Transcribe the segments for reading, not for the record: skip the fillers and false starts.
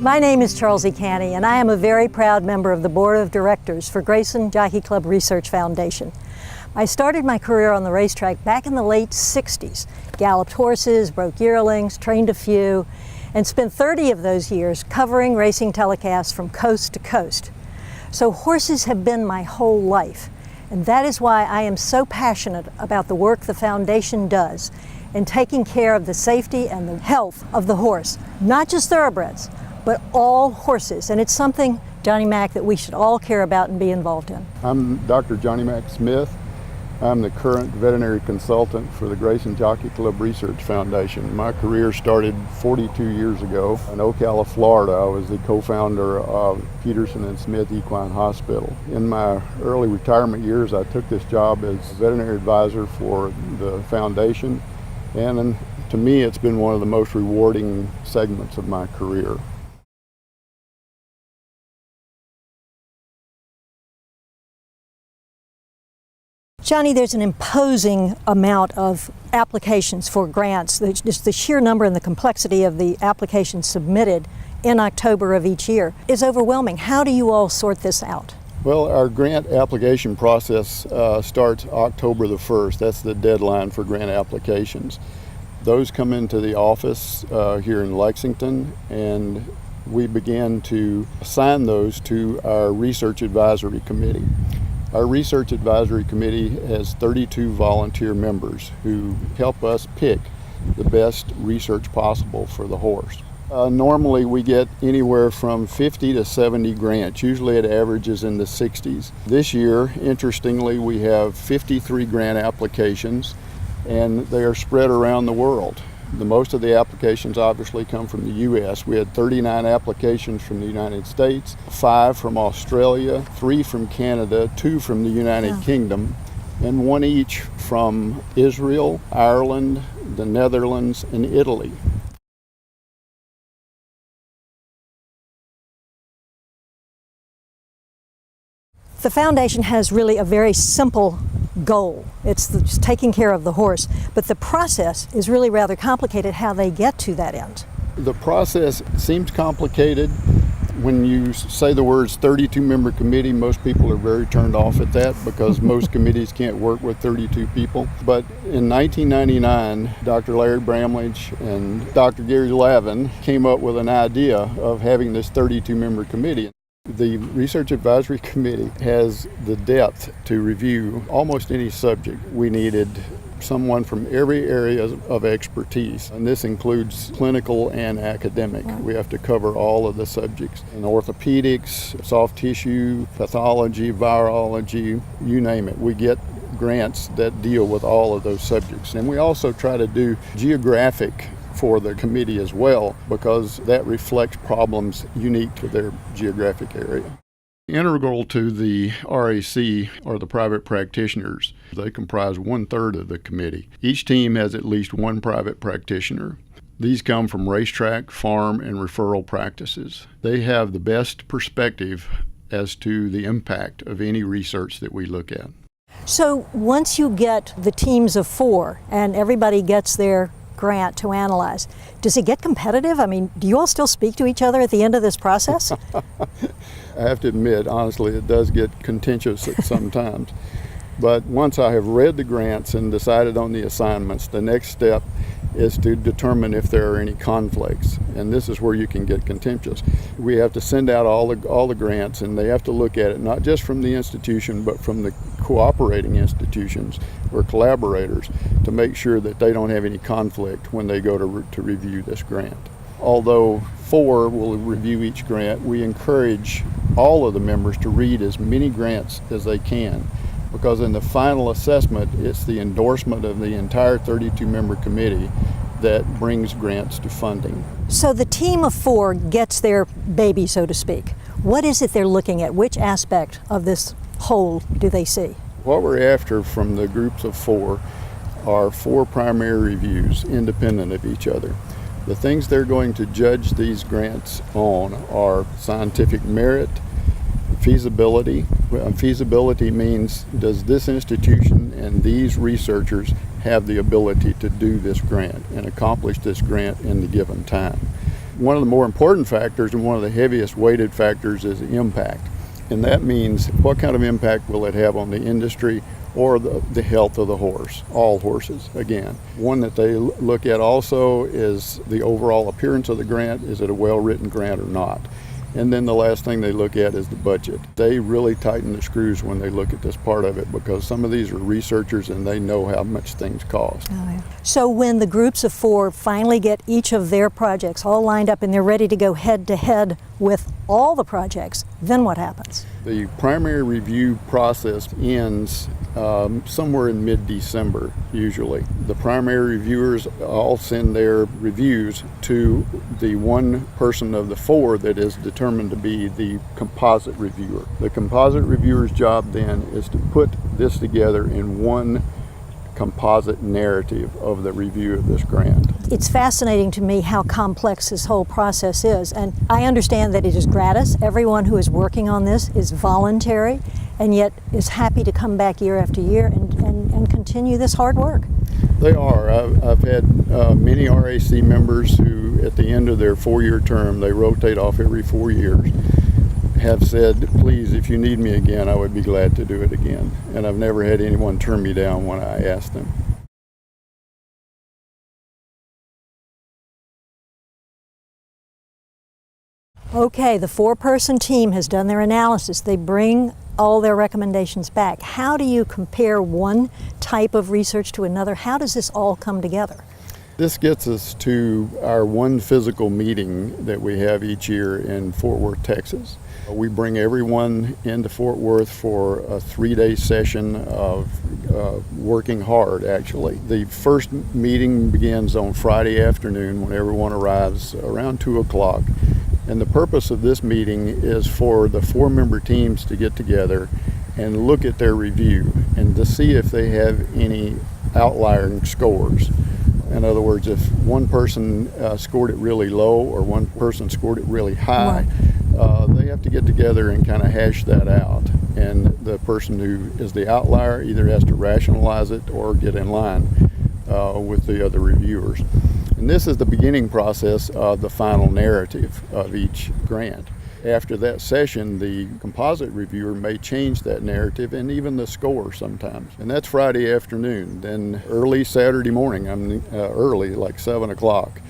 My name is Charlsie Cantey, and I am a very proud member of the Board of Directors for Grayson Jockey Club Research Foundation. I started my career on the racetrack back in the late 60s, galloped horses, broke yearlings, trained a few, and spent 30 of those years covering racing telecasts from coast to coast. So horses have been my whole life, and that is why I am so passionate about the work the foundation does in taking care of the safety and the health of the horse, not just thoroughbreds, but all horses. And it's something, Johnny Mack, that we should all care about and be involved in. I'm Dr. Johnny Mack Smith. I'm the current veterinary consultant for the Grayson Jockey Club Research Foundation. My career started 42 years ago in Ocala, Florida. I was the co-founder of Peterson and Smith Equine Hospital. In my early retirement years, I took this job as veterinary advisor for the foundation, and to me, it's been one of the most rewarding segments of my career. Johnny, there's an imposing amount of applications for grants. Just the sheer number and the complexity of the applications submitted in October of each year is overwhelming. How do you all sort this out? Well, our grant application process starts October the 1st. That's the deadline for grant applications. Those come into the office here in Lexington, and we begin to assign those to our Research Advisory Committee. Our Research Advisory Committee has 32 volunteer members who help us pick the best research possible for the horse. Normally we get anywhere from 50 to 70 grants. Usually it averages in the 60s. This year, interestingly, we have 53 grant applications, and they are spread around the world. The most of the applications obviously come from the U.S. We had 39 applications from the United States, 5 from Australia, 3 from Canada, 2 from the United Kingdom, and 1 each from Israel, Ireland, the Netherlands, and Italy. The foundation has really a very simple goal. It's just taking care of the horse, but the process is really rather complicated how they get to that end. The process seems complicated. When you say the words 32-member committee, most people are very turned off at that because most committees can't work with 32 people. But in 1999, Dr. Larry Bramlage and Dr. Gary Lavin came up with an idea of having this 32-member committee. The Research Advisory Committee has the depth to review almost any subject. We needed someone from every area of expertise, and this includes clinical and academic. We have to cover all of the subjects in orthopedics, soft tissue, pathology, virology, you name it. We get grants that deal with all of those subjects. And we also try to do geographic for the committee as well, because that reflects problems unique to their geographic area. Integral to the RAC are the private practitioners. They comprise 1/3 of the committee. Each team has at least one private practitioner. These come from racetrack, farm, and referral practices. They have the best perspective as to the impact of any research that we look at. So once you get the teams of 4 and everybody gets their grant to analyze, does it get competitive? I mean, do you all still speak to each other at the end of this process? I have to admit, honestly, it does get contentious at some times. But once I have read the grants and decided on the assignments, the next step is to determine if there are any conflicts. And this is where you can get contentious. We have to send out all the grants, and they have to look at it not just from the institution, but from the cooperating institutions or collaborators to make sure that they don't have any conflict when they go to review this grant. Although 4 will review each grant, we encourage all of the members to read as many grants as they can, because in the final assessment, it's the endorsement of the entire 32-member committee that brings grants to funding. So the team of 4 gets their baby, so to speak. What is it they're looking at? Which aspect of this whole do they see? What we're after from the groups of 4 are 4 primary reviews, independent of each other. The things they're going to judge these grants on are scientific merit, feasibility. Feasibility means, does this institution and these researchers have the ability to do this grant and accomplish this grant in the given time? One of the more important factors and one of the heaviest weighted factors is impact. And that means what kind of impact will it have on the industry or the health of the horse, all horses, again. One that they look at also is the overall appearance of the grant. Is it a well-written grant or not? And then the last thing they look at is the budget. They really tighten the screws when they look at this part of it, because some of these are researchers and they know how much things cost. Oh, yeah. So when the groups of 4 finally get each of their projects all lined up and they're ready to go head to head with all the projects, then what happens? The primary review process ends somewhere in mid-December, usually. The primary reviewers all send their reviews to the one person of the 4 that is determined to be the composite reviewer. The composite reviewer's job then is to put this together in one composite narrative of the review of this grant. It's fascinating to me how complex this whole process is, and I understand that it is gratis. Everyone who is working on this is voluntary and yet is happy to come back year after year and continue this hard work. They are. I've had many RAC members who at the end of their 4-year term, they rotate off every 4 years, have said, please, if you need me again, I would be glad to do it again. And I've never had anyone turn me down when I asked them. Okay, the 4-person team has done their analysis. They bring all their recommendations back. How do you compare one type of research to another? How does this all come together? This gets us to our one physical meeting that we have each year in Fort Worth, Texas. We bring everyone into Fort Worth for a 3-day session of working hard, actually. The first meeting begins on Friday afternoon when everyone arrives around 2 o'clock. And the purpose of this meeting is for the 4-member teams to get together and look at their review and to see if they have any outlier scores. In other words, if one person scored it really low or one person scored it really high, they have to get together and kind of hash that out. And the person who is the outlier either has to rationalize it or get in line with the other reviewers. And this is the beginning process of the final narrative of each grant. After that session, the composite reviewer may change that narrative and even the score sometimes. And that's Friday afternoon. Then early Saturday morning, early, like 7 o'clock,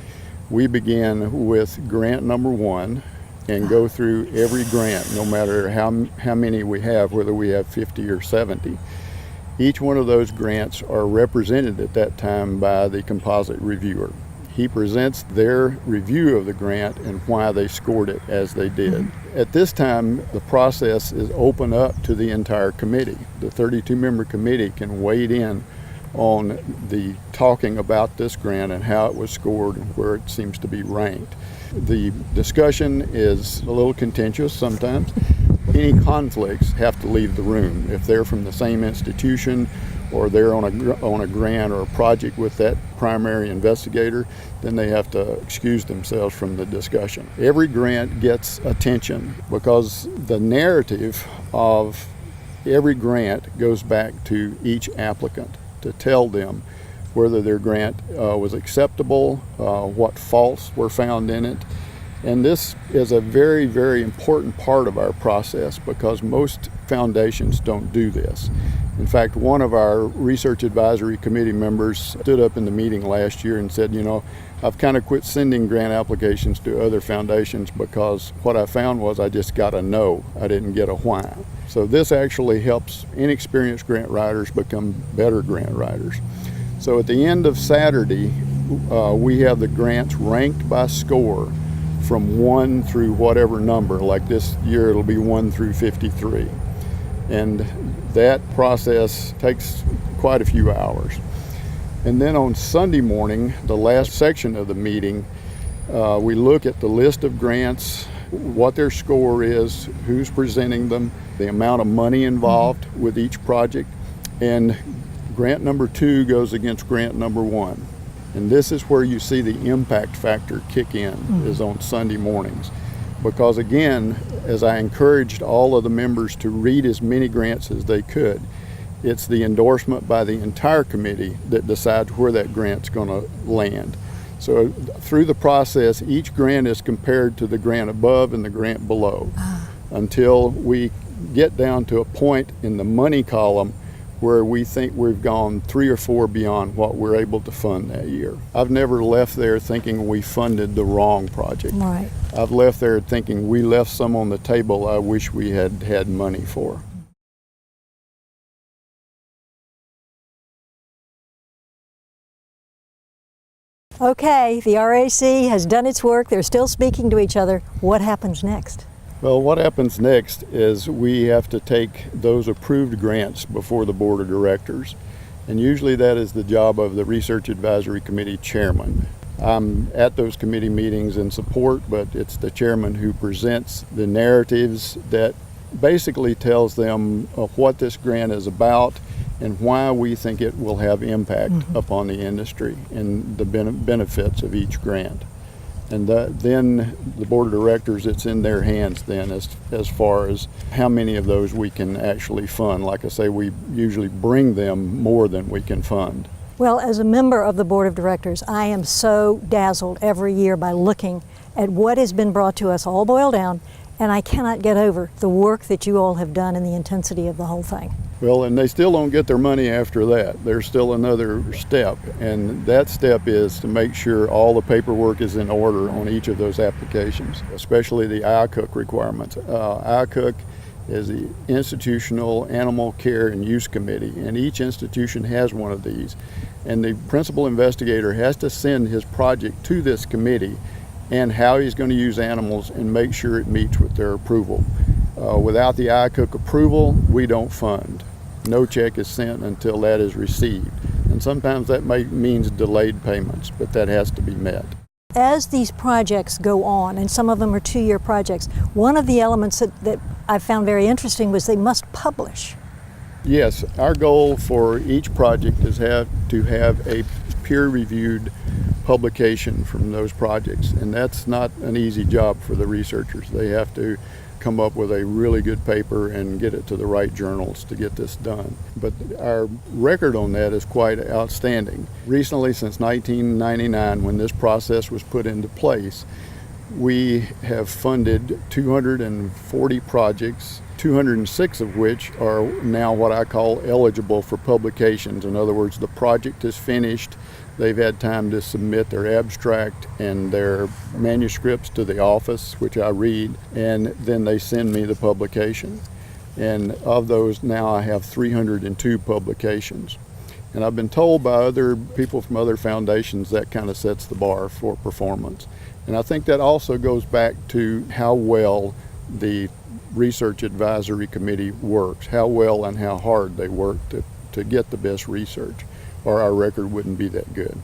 we begin with grant number 1 and go through every grant, no matter how many we have, whether we have 50 or 70. Each one of those grants are represented at that time by the composite reviewer. He presents their review of the grant and why they scored it as they did. At this time, the process is open up to the entire committee. The 32-member committee can weigh in on the talking about this grant and how it was scored and where it seems to be ranked. The discussion is a little contentious sometimes. Any conflicts have to leave the room. If they're from the same institution or they're on a grant or a project with that primary investigator, then they have to excuse themselves from the discussion. Every grant gets attention because the narrative of every grant goes back to each applicant to tell them whether their grant was acceptable, what faults were found in it. And this is a very, very important part of our process because most foundations don't do this. In fact, one of our research advisory committee members stood up in the meeting last year and said, I've kind of quit sending grant applications to other foundations because what I found was I just got a no. I didn't get a why. So this actually helps inexperienced grant writers become better grant writers. So at the end of Saturday, we have the grants ranked by score from 1 through whatever number. Like this year it'll be 1 through 53. And that process takes quite a few hours. And then on Sunday morning, the last section of the meeting, we look at the list of grants, what their score is, who's presenting them, the amount of money involved with each project, and grant number 2 goes against grant number 1. And this is where you see the impact factor kick in, is on Sunday mornings. Because again, as I encouraged all of the members to read as many grants as they could, it's the endorsement by the entire committee that decides where that grant's going to land. So through the process, each grant is compared to the grant above and the grant below until we get down to a point in the money column where we think we've gone 3 or 4 beyond what we're able to fund that year. I've never left there thinking we funded the wrong project. Right. I've left there thinking we left some on the table I wish we had had money for. Okay, the RAC has done its work. They're still speaking to each other. What happens next? Well, what happens next is we have to take those approved grants before the board of directors. And usually that is the job of the Research Advisory Committee chairman. I'm at those committee meetings in support, but it's the chairman who presents the narratives that basically tells them what this grant is about and why we think it will have impact upon the industry and the benefits of each grant. And then the board of directors, it's in their hands then as far as how many of those we can actually fund. Like I say, we usually bring them more than we can fund. Well, as a member of the board of directors, I am so dazzled every year by looking at what has been brought to us all boiled down, and I cannot get over the work that you all have done and the intensity of the whole thing. Well, and they still don't get their money after that. There's still another step, and that step is to make sure all the paperwork is in order on each of those applications, especially the IACUC requirements. IACUC is the Institutional Animal Care and Use Committee, and each institution has one of these. And the principal investigator has to send his project to this committee and how he's going to use animals and make sure it meets with their approval. Without the IACUC approval, we don't fund. No check is sent until that is received. And sometimes that means delayed payments, but that has to be met. As these projects go on, and some of them are 2-year projects, one of the elements that I found very interesting was they must publish. Yes, our goal for each project is to have a peer-reviewed publication from those projects, and that's not an easy job for the researchers. They have to come up with a really good paper and get it to the right journals to get this done. But our record on that is quite outstanding. Recently, since 1999, when this process was put into place, we have funded 240 projects, 206 of which are now what I call eligible for publications. In other words, the project is finished. They've had time to submit their abstract and their manuscripts to the office, which I read, and then they send me the publication. And of those, now I have 302 publications. And I've been told by other people from other foundations that kind of sets the bar for performance. And I think that also goes back to how well the Research Advisory Committee works, how well and how hard they work to get the best research, or our record wouldn't be that good.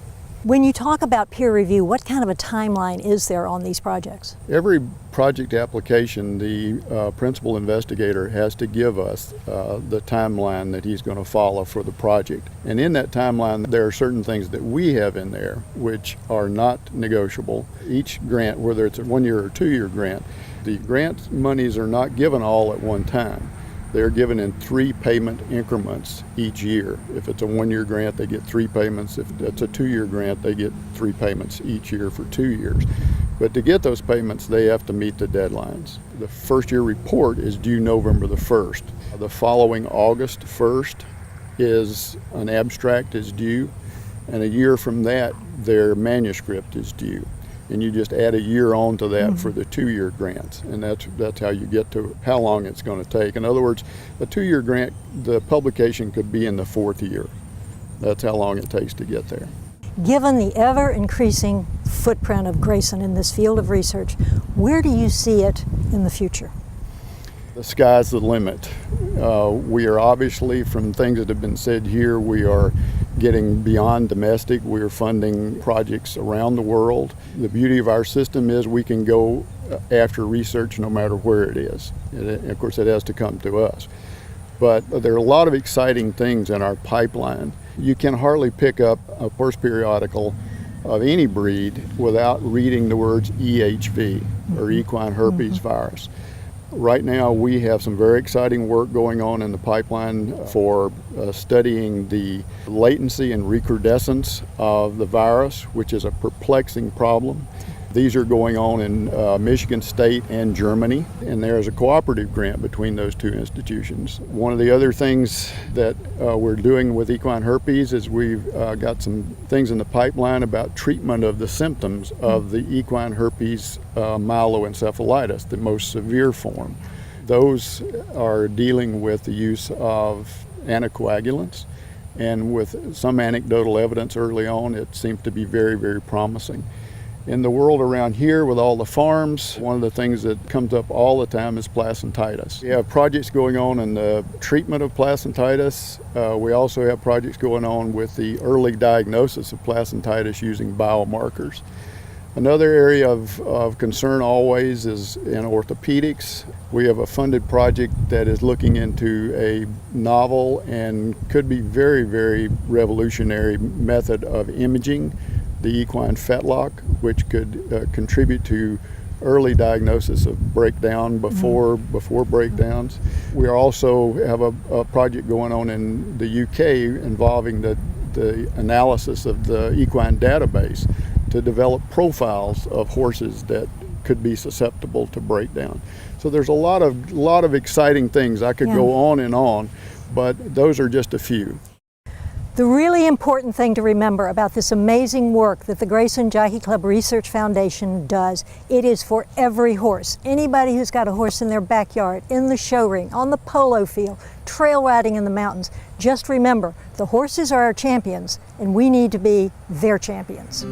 When you talk about peer review, what kind of a timeline is there on these projects? Every project application, the principal investigator has to give us the timeline that he's going to follow for the project. And in that timeline, there are certain things that we have in there which are not negotiable. Each grant, whether it's a 1-year or 2-year grant, the grant monies are not given all at one time. They're given in 3 payment increments each year. If it's a 1-year grant, they get 3 payments. If it's a 2-year grant, they get 3 payments each year for 2 years. But to get those payments, they have to meet the deadlines. The first-year report is due November the 1st. The following August 1st is an abstract is due, and a year from that, their manuscript is due. And you just add a year on to that for the 2-year grants, and that's how you get to how long it's going to take. In other words, a 2-year grant, the publication could be in the 4th year. That's how long it takes to get there. Given the ever-increasing footprint of Grayson in this field of research, where do you see it in the future? The sky's the limit. We are obviously, from things that have been said here, we are getting beyond domestic. We are funding projects around the world. The beauty of our system is we can go after research no matter where it is. Of course, it has to come to us. But there are a lot of exciting things in our pipeline. You can hardly pick up a horse periodical of any breed without reading the words EHV, or equine herpes virus. Right now we have some very exciting work going on in the pipeline for studying the latency and recrudescence of the virus, which is a perplexing problem. These are going on in Michigan State and Germany, and there is a cooperative grant between those two institutions. One of the other things that we're doing with equine herpes is we've got some things in the pipeline about treatment of the symptoms of the equine herpes myeloencephalitis, the most severe form. Those are dealing with the use of anticoagulants, and with some anecdotal evidence early on, it seems to be very, very promising. In the world around here with all the farms, one of the things that comes up all the time is placentitis. We have projects going on in the treatment of placentitis. We also have projects going on with the early diagnosis of placentitis using biomarkers. Another area of concern always is in orthopedics. We have a funded project that is looking into a novel and could be very, very revolutionary method of imaging the equine fetlock, which could contribute to early diagnosis of breakdown before breakdowns. We also have a project going on in the UK involving the analysis of the equine database to develop profiles of horses that could be susceptible to breakdown. So there's a lot of exciting things. I could go on, but those are just a few. The really important thing to remember about this amazing work that the Grayson Jockey Club Research Foundation does, it is for every horse. Anybody who's got a horse in their backyard, in the show ring, on the polo field, trail riding in the mountains, just remember, the horses are our champions and we need to be their champions.